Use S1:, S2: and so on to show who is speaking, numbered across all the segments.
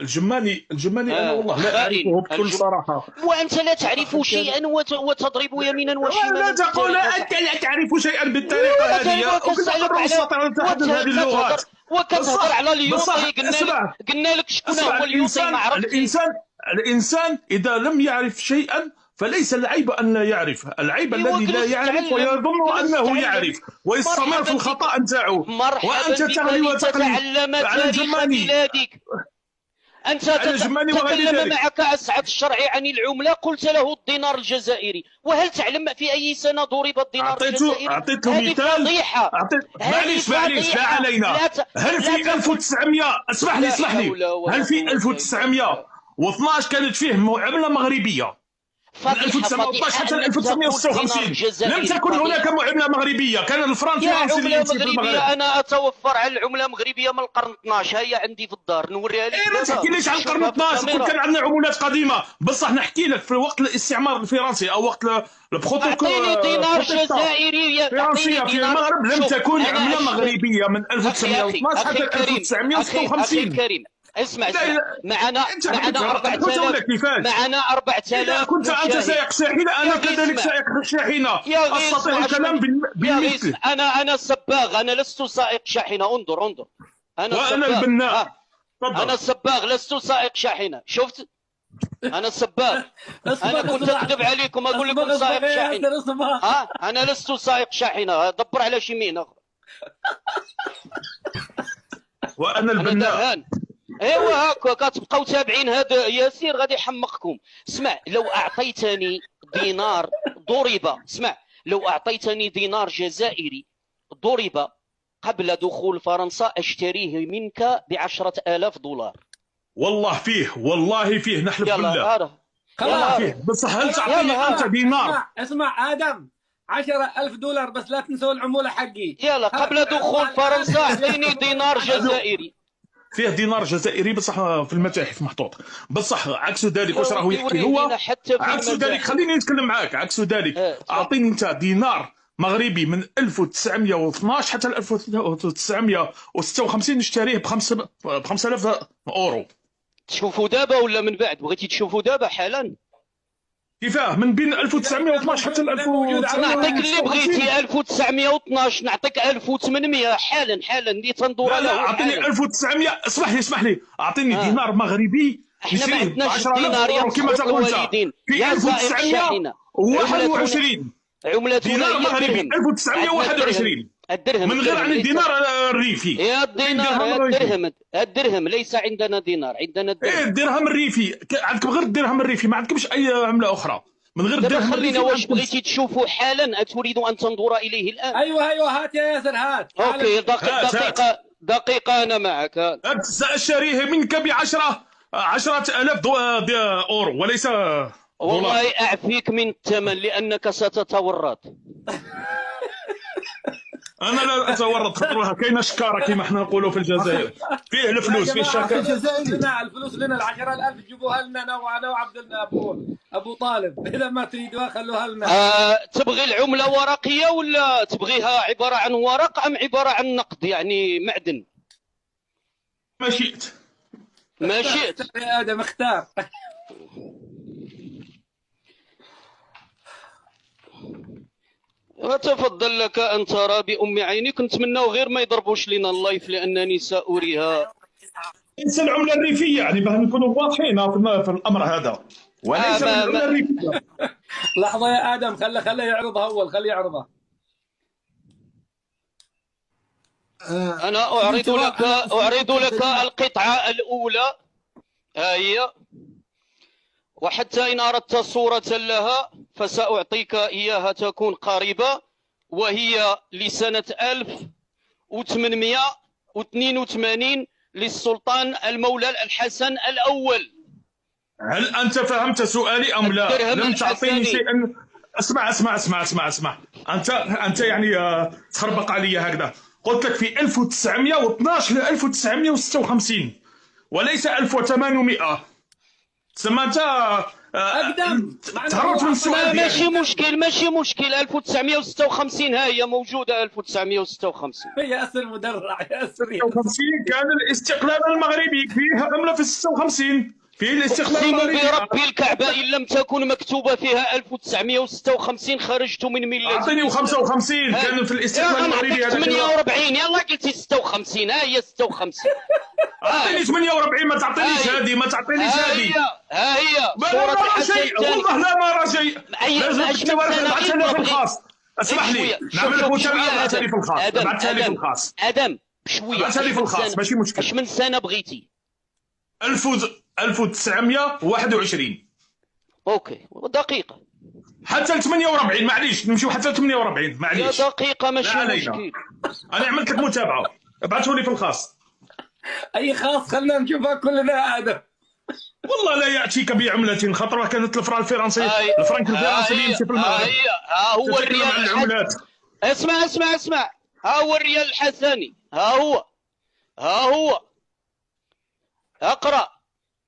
S1: الجماني انا والله لا اعرفه بكل صراحه.
S2: وانت لا تعرف شيئا وتضرب يمينا وشمالا.
S1: لا تقول انت لا تعرف شيئا بالطريقه هذه، وكنت نستطيع ان نتحدث هذه اللغات
S2: وكتهضر على اليوطي. قلنا لك شكون هو اليوطي؟ ما عرفتش.
S1: الانسان اذا لم يعرف شيئا فليس العيب ان لا يعرف، العيب الذي لا يعرف ويظن انه يعرف ويستمر في الخطا نتاعو. وانت تغلي وتقلي على الجماني.
S2: أنت تكلم معك أسعد الشرعي عن العملة، قلت له الدينار الجزائري، وهل تعلم في أي سنة ضرب الدينار الجزائري؟
S1: أعطيته مثال.
S2: فضيحة.
S1: معليش لا علينا. هل في 1900 اسمح لي هل في 1912 كانت فيه عملة مغربية؟ من 1913 حتى 1956 لم تكن هناك عملة مغربية، كان الفرنك هو اللي يمشي في المغرب.
S2: أنا أتوفر على العملة المغربية من القرن 12، هي عندي في الدار نوريها لك.
S1: ما تحكيليش عن القرن 12، كان عندنا عملات قديمة، بصح نحكي لك في وقت الاستعمار الفرنسي أو وقت البروتوكول.
S2: أعطيني دينار جزائري
S1: فرنسية في المغرب، لم تكن عملة مغربية من 1912 حتى 1956.
S2: أخي الكريم اسمع معنا 4000
S1: كنت أنت سائق شاحنة أنا كذلك سائق شاحنة، أستطيع الكلام بالمثل.
S2: أنا السباغ، أنا لست سائق شاحنة. انظر
S1: وأنا البناء.
S2: أنا السباغ لست سائق شاحنة. شفت؟ أنا السباغ. أنا كنت أكذب عليكم أقول لكم سائق شاحنة. أنا لست سائق شاحنة، دبر على شي مين أخر.
S1: وأنا البناء.
S2: ايوا هاكا كتبقاو تابعين هذا ياسير غادي يحمقكم. اسمع، لو اعطيتني دينار ضرب، اسمع، لو اعطيتني دينار جزائري ضرب قبل دخول فرنسا اشتريه منك $10,000.
S1: والله فيه نحلف بالله.
S2: والله
S1: فيه، بس هل تعطيني انت دينار؟
S3: اسمع آدم، $10,000 بس لا تنسوا العمولة حقي.
S2: يلا قبل دخول فرنسا اعطيني دينار جزائري.
S1: فيه دينار جزائري بصح في المتاحف محطوط، بصح عكس ذلك واش راهو يحكي هو؟ عكس ذلك خليني نتكلم معاك. عكس ذلك اعطيني انت دينار مغربي من 1912 حتى 1956 نشتريه ب 5000 اورو.
S2: تشوفوا دابا ولا من بعد؟ بغيتي تشوفوا دابا حالا؟
S1: كيفاه من بين 1912 حتى 1900؟
S2: نعطيك اللي بغيتي 1912، نعطيك 1800 حالا اللي تندور.
S1: لا اعطيني 1900. اسمح لي اعطيني دينار مغربي نشريه ب 10,000 اورو كما تقول في 1921.
S2: عملتنا
S1: دينار مغربي 1921
S2: الدرهم،
S1: من غير عن الدينار الريفي.
S2: يا الدرهم ليس عندنا دينار، عندنا الدرهم.
S1: الدرهم الريفي عندكم، غير الدرهم الريفي، ما عندكمش اي عمله اخرى من غير الدرهم الريفي.
S2: واش بغيتي تشوفوا حالا؟ أتريد أن تنظر إليه الآن؟
S3: أيوه هات يا ياسر هات.
S2: أوكي دقيقة أنا معك.
S1: سأشتريه منك ب10,000 أورو وليس دولار.
S2: والله أعفيك من الثمن لأنك ستتورط.
S1: انا لا اتورط، خاطرها كاينه شكاره كما حنا نقولوا في الجزائر، فيه الفلوس فيه الشكاره.
S3: الفلوس لنا 10,000 جيبوها لنا انا وعبد الله ابو طالب، اذا ما تريدوها خلوها لنا.
S2: تبغي العمله ورقيه ولا تبغيها عباره عن ورق ام عباره عن نقد يعني معدن؟
S1: ما شئت
S3: يا ادم اختار.
S2: وتفضل لك أن ترى بأم عينيك. نتمناو غير ما يضربوش لنا اللايف لأنني سأريها.
S1: انسى العملة الريفية يعني باه نكونوا واضحين في الأمر هذا، وليس العملة الريفية.
S3: لحظة يا آدم، خليه يعرضها أول، خليه يعرضها.
S2: أنا أعرض لك القطعة الأولى هي، وحتى إن أردت صورة لها فسأعطيك إياها تكون قريبة، وهي لسنة 1882 للسلطان المولى الحسن الأول.
S1: هل أنت فهمت سؤالي أم لا؟ لم تعطيني شيئا. اسمع أنت يعني تخربق علي هكذا. قلت لك في 1912 ل 1956 وليس 1800. تسمى انت
S3: اقدم
S1: تهربت من السؤال.
S2: ماشي مشكل 1956 ها هي موجوده 1956.
S3: ياسر مدرع ياسر
S1: 56 كان الاستقلال المغربي فيه عمله في 56 فيه الاستقلال
S2: اقسم
S1: المغربي.
S2: برب الكعبه ان لم تكن مكتوبه فيها 1956 خرجت من ملتي.
S1: اعطيني 55 كان في الاستقلال المغربي. هذا
S2: 48 يلا قلتي 56 ها هي 56.
S1: اعطيني 48 ما تعطينيش هذه ما تعطينيش هذه.
S2: ها هي
S1: ما نرى شيء والله لا نرى شيء. لازم تبعثها لي في الخاص. اسمح لي نعمل لك متابعه ابعثها لي في الخاص. ابعثها لي في الخاص
S2: ادم بشويه
S1: ابعثها لي في الخاص ماشي مشكل.
S2: اش من سنه بغيتي؟
S1: 1921.
S2: اوكي دقيقه
S1: حتى ل 48 معليش نمشيو حتى ل 48 معليش.
S2: يا دقيقه ماشي مشكل.
S1: انا عملت لك متابعه ابعثه لي في الخاص.
S3: اي خاص خلينا نشوفها كلنا ادم.
S1: والله لا ياتيك بعمله خطره كانت الفرنك الفرنسي اللي يمشي في المغرب.
S2: ها هو الريال
S1: العملات.
S2: اسمع ها هو الريال الحسني ها هو اقرا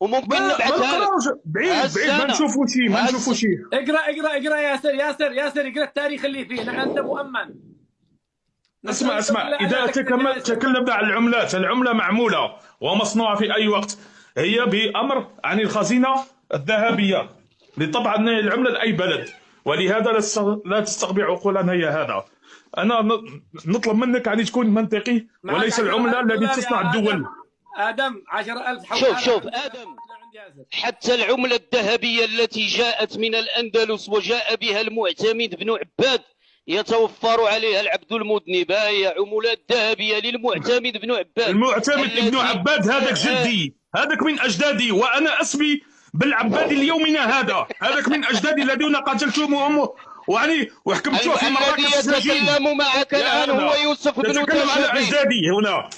S2: وممكن نبعثها لك.
S1: بعيد ما نشوفوا شيء
S3: اقرا ياسر اقرا التاريخ اللي فيه. انت مؤمن.
S1: اسمع اذا تكلمنا عن العمله معموله ومصنوعه في اي وقت. هي بامر عن الخزينه الذهبيه لطبع العمله لاي بلد، ولهذا لا تستقبع عقولنا هي هذا. انا نطلب منك يعني تكون منطقي وليس العمله التي تصنع الدول.
S3: ادم 10,000
S2: شوف ادم حتى العمله الذهبيه التي جاءت من الاندلس وجاء بها المعتمد بن عباد يتوفر عليها العبد المذنب. هي عملات ذهبيه للمعتمد بن عباد.
S1: المعتمد بن عباد هذاك جدي، هذاك من اجدادي، وانا اسمي بالعباد ليومنا هذاك من اجدادي الذين قتلتهم ويعني وحكمتوه في مراكز السجين.
S2: الذي يتكلم معك الان هو يوسف بن
S1: تتكلم على اجدادي هنا.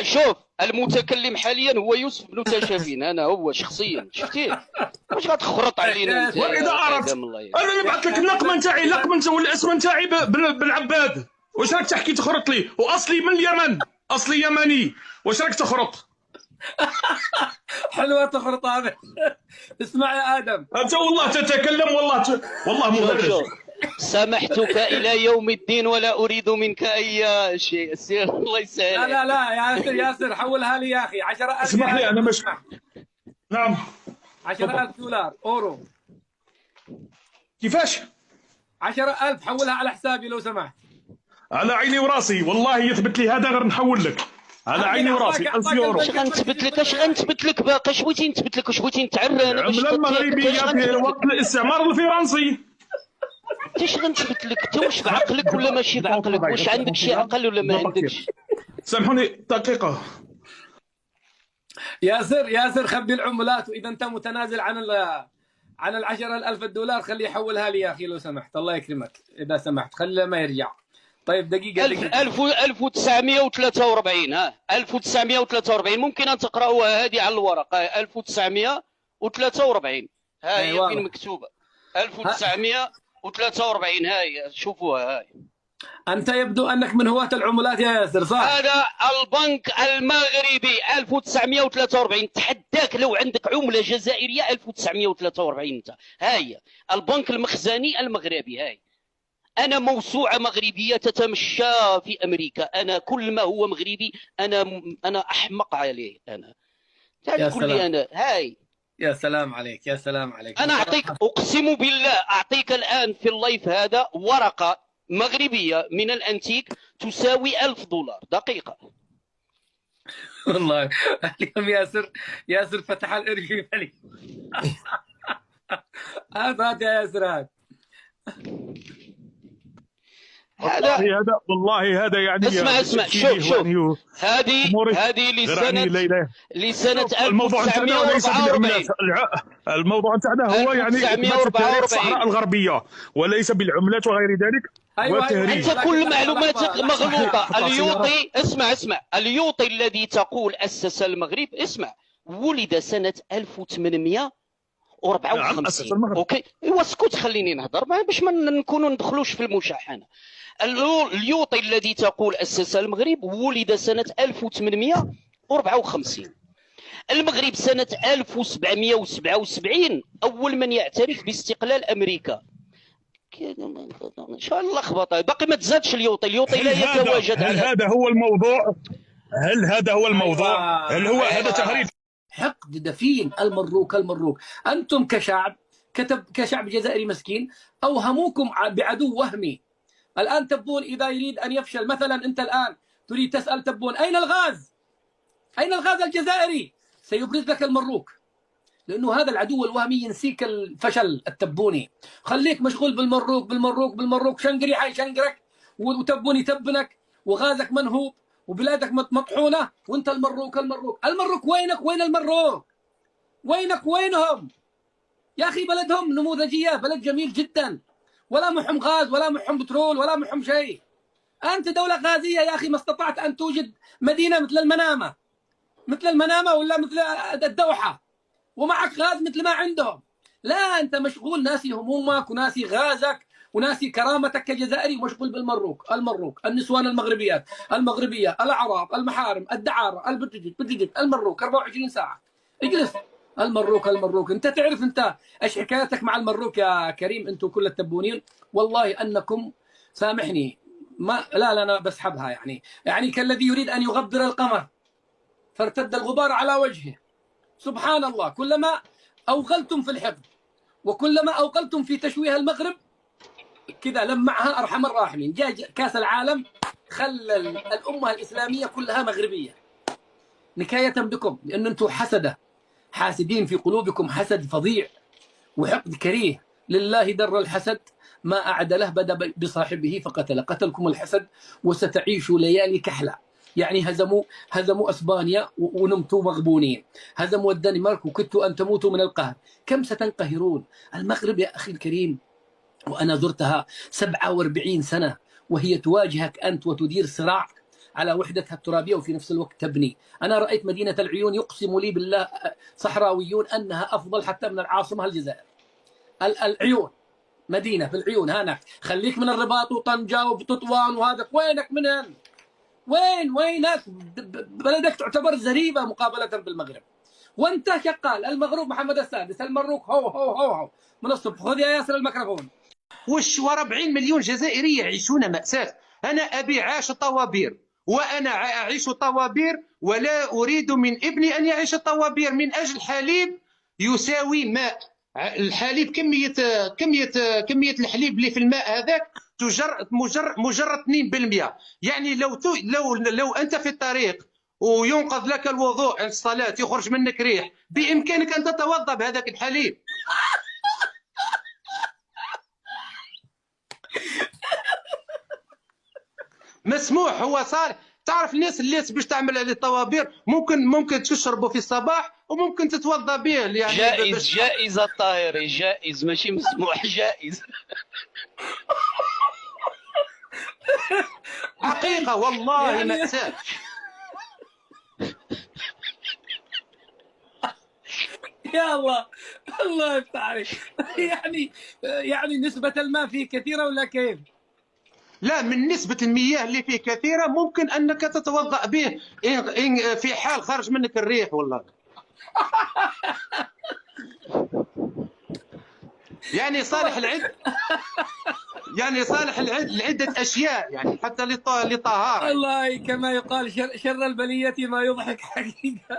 S2: شوف المتكلم حاليا هو يوسف بن تاشفين. انا هو شخصيا شفتيه. واش غتخرط علينا انت؟
S1: واذا اردت انا نبعث لك النقمه نتاعي والاسم نتاعي بالعباد. واش راك تحكي تخرط لي؟ واصلي من اليمن، اصلي يمني. واش راك تخرط؟
S3: حلوه تخرط هذا. اسمع يا ادم
S1: انت والله تتكلم والله مدرس.
S2: سامحتك الى يوم الدين ولا اريد منك اي شيء. سير الله يسهل.
S3: لا ياسر حولها لي يا اخي. 10,000
S1: اسمح لي انا مش نعم
S3: 10,000 دولار اورو.
S1: كيفاش؟
S3: 10,000 حولها على حسابي لو سمحت.
S1: على عيني وراسي والله يثبت لي هذا غير نحول لك على عيني وراسي 1000 يورو.
S2: اش غنثبت لك باقي؟ اش بغيتي نثبت لك؟ واش بغيتي نتعرى انا باش
S1: العمله المغربيه في وقت الاستعمار الفرنسي.
S2: اش غنثبت لك؟ انت واش بعقلك ولا ماشي بعقلك؟ واش عندك شي عقل ولا ما عندكش؟
S1: سامحوني دقيقه.
S3: ياسر خبي العملات، واذا انت متنازل عن 10,000 دولار خليه يحولها لي يا اخي لو سمحت. الله يكرمك اذا سمحت خليه ما يرجع. طيب دقيقة
S2: 1943 ها 1943 ممكن أن تقرأوها هذه على الورق. 1943 ها هي فين مكتوبة 1943 هاي شوفوها هاي.
S3: أنت يبدو أنك من هواة العملات يا ياسر صح؟
S2: هذا البنك المغربي 1943. تحداك لو عندك عملة جزائرية 1943 أنت. هاي البنك المخزني المغربي. هاي أنا موسوعة مغربية تتمشى في أمريكا. أنا كل ما هو مغربي أنا أحمق عليه. أنا تقول لي أنا هاي.
S3: يا سلام عليك يا سلام عليك.
S2: أنا أعطيك أقسم بالله أعطيك الآن في اللايف هذا ورقة مغربية من الأنتيك تساوي 1000 دولار. دقيقة
S3: والله اليوم ياسر فتح الإرجيف لي. هذا يا ياسر
S1: والله هذا يعني
S2: اسمع شوف هذه لسنة 1944.
S1: الموضوع نتاعنا هو يعني الصحراء الغربية وليس بالعملات وغير ذلك.
S2: أنت كل معلوماتك مغلوطة. اليوطي اسمع اليوطي الذي تقول أسس المغرب ولد سنة 1854. اوكي ايوا اسكت خليني نهضر باش ما نكونوا ندخلوش في المشاحنه. اليوطي الذي تقول أسس المغرب ولد سنة 1854. المغرب سنة 1777 أول من يعترف باستقلال أمريكا. شو اللخبطة باقي ما تزادش اليوطي لا يتواجد.
S1: هل هذا هو الموضوع؟ هل هذا هو الموضوع؟ هل هو هذا تهريب؟
S3: حقد دفين. المروك أنتم كشعب جزائري مسكين أوهموكم بعدو وهمي. الآن تبون إذا يريد أن يفشل، مثلا أنت الآن تريد تسأل تبون أين الغاز؟ أين الغاز الجزائري؟ سيبرز لك المروك، لأنه هذا العدو الوهمي ينسيك الفشل التبوني. خليك مشغول بالمروك شنقري حيشنقرك، وتبوني يتبنك، وغازك منهوب، وبلادك مطحونة، وانت المروك وينك؟ وين المروك؟ وينهم؟ يا أخي بلدهم نموذجية، بلد جميل جدا، ولا محم غاز ولا محم بترول ولا محم شيء. أنت دولة غازية يا أخي، ما استطعت أن توجد مدينة مثل المنامة ولا مثل الدوحة ومعك غاز مثل ما عندهم. لا، أنت مشغول، ناسي همومك وناسي غازك وناسي كرامتك كجزائري، ومشغول بالمروك. النسوان المغربية، الأعراض، المحارم، الدعارة، البتجت، المروك 24 ساعة. اجلس. المروك. انت تعرف انت ايش حكايتك مع المروك يا كريم؟ انتم كل التبونين والله انكم، سامحني، ما لا انا بسحبها، يعني كالذي يريد ان يغبر القمر فارتد الغبار على وجهه. سبحان الله، كلما اوغلتم في الحقد وكلما اوغلتم في تشويه المغرب كذا لمعها ارحم الراحمين. جاء كاس العالم خلى الامه الاسلاميه كلها مغربيه نكايه بكم، لان انتم حاسدين في قلوبكم، حسد فظيع وحقد كريه. لله در الحسد ما أعدله، بدا بصاحبه قتلكم الحسد وستعيشوا ليالي كحلة. يعني هزموا أسبانيا ونمتوا مغبونين، هزموا الدنمارك وكدتوا أن تموتوا من القهر. كم ستنقهرون؟ المغرب يا أخي الكريم، وأنا زرتها 47 سنة وهي تواجهك أنت وتدير صراع على وحدتها الترابية وفي نفس الوقت تبني. أنا رأيت مدينة العيون، يقسم لي بالله صحراويون أنها أفضل حتى من العاصمة الجزائر. العيون، مدينة في العيون هناك. خليك من الرباط وطنجة وتطوان وهذا، وينك منهن؟ وينك؟ بلدك تعتبر زريبة مقابلة بالمغرب، وانت شغال. المغرب محمد السادس، المروك هو من الصبح. خذ يا ياسر الميكروفون.
S4: وش 40 مليون جزائري يعيشون مأساة. أنا أبي عاش طوابير، وأنا أعيش طوابير، ولا أريد من ابني أن يعيش طوابير من أجل حليب يساوي ماء. الحليب كمية الحليب اللي في الماء هذاك مجرد 2%. يعني لو أنت في الطريق وينقذ لك الوضوء عند الصلاة، يخرج منك ريح، بإمكانك أن تتوضأ بهذاك الحليب. مسموح، هو صالح. تعرف الناس اللي باش تعمل عليه الطوابير ممكن تشربوا في الصباح وممكن تتوضا به. يعني
S2: جائز الطاهري، جائز ماشي مسموح، جائز.
S4: حقيقة والله مأساة.
S3: يا الله يفتح عليك. يعني نسبة الماء فيه كثيرة ولا كيف؟
S4: لا، من نسبة المياه اللي فيه كثيرة ممكن أنك تتوضأ به إن في حال خرج منك الريح. والله يعني صالح العد لعدة أشياء، يعني حتى لطهارة.
S3: والله كما يقال شر البلية ما يضحك حقيقة.